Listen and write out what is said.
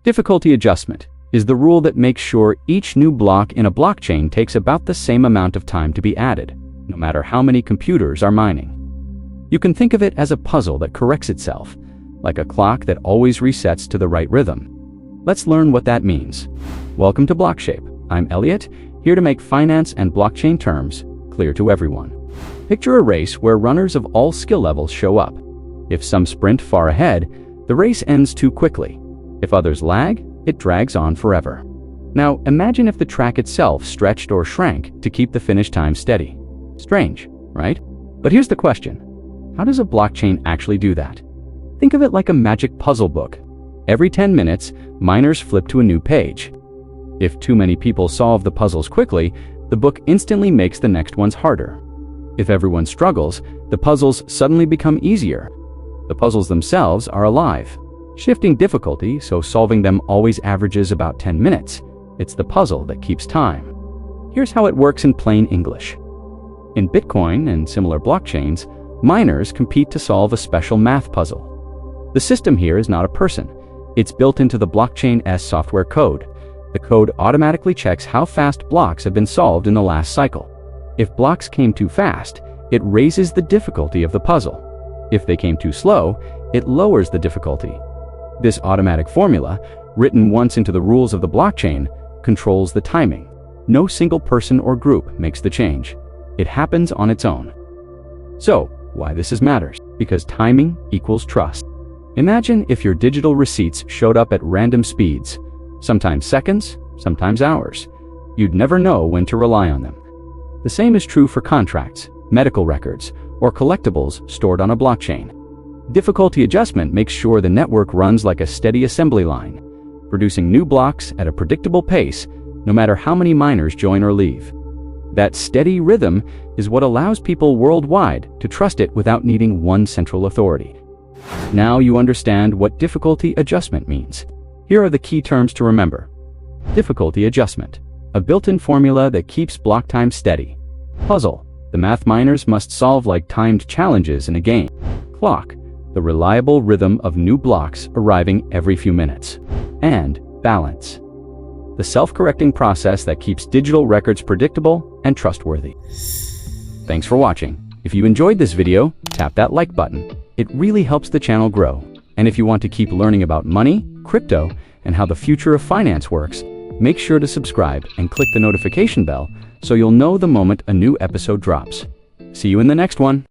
Difficulty adjustment is the rule that makes sure each new block in a blockchain takes about the same amount of time to be added, no matter how many computers are mining. You can think of it as a puzzle that corrects itself, like a clock that always resets to the right rhythm. Let's learn what that means. Welcome to Blockshape. I'm Elliot, here to make finance and blockchain terms clear to everyone. Picture a race where runners of all skill levels show up. If some sprint far ahead, the race ends too quickly. If others lag, it drags on forever. Now, imagine if the track itself stretched or shrank to keep the finish time steady. Strange, right? But here's the question. How does a blockchain actually do that? Think of it like a magic puzzle book. Every 10 minutes, miners flip to a new page. If too many people solve the puzzles quickly, the book instantly makes the next ones harder. If everyone struggles, the puzzles suddenly become easier. The puzzles themselves are alive, shifting difficulty so solving them always averages about 10 minutes. It's the puzzle that keeps time. Here's how it works in plain English. In Bitcoin and similar blockchains, miners compete to solve a special math puzzle. The system here is not a person. It's built into the blockchain's software code. The code automatically checks how fast blocks have been solved in the last cycle. If blocks came too fast, it raises the difficulty of the puzzle. If they came too slow, it lowers the difficulty. This automatic formula, written once into the rules of the blockchain, controls the timing. No single person or group makes the change. It happens on its own. So, why this matters? Because timing equals trust. Imagine if your digital receipts showed up at random speeds, sometimes seconds, sometimes hours. You'd never know when to rely on them. The same is true for contracts, medical records, or collectibles stored on a blockchain. Difficulty adjustment makes sure the network runs like a steady assembly line, producing new blocks at a predictable pace, no matter how many miners join or leave. That steady rhythm is what allows people worldwide to trust it without needing one central authority. Now you understand what difficulty adjustment means. Here are the key terms to remember. Difficulty adjustment, a built-in formula that keeps block time steady. Puzzle, the math miners must solve like timed challenges in a game. Clock, the reliable rhythm of new blocks arriving every few minutes. And balance, the self-correcting process that keeps digital records predictable and trustworthy. Thanks for watching. If you enjoyed this video, tap that like button. It really helps the channel grow. And if you want to keep learning about money, crypto, and how the future of finance works, make sure to subscribe and click the notification bell so you'll know the moment a new episode drops. See you in the next one.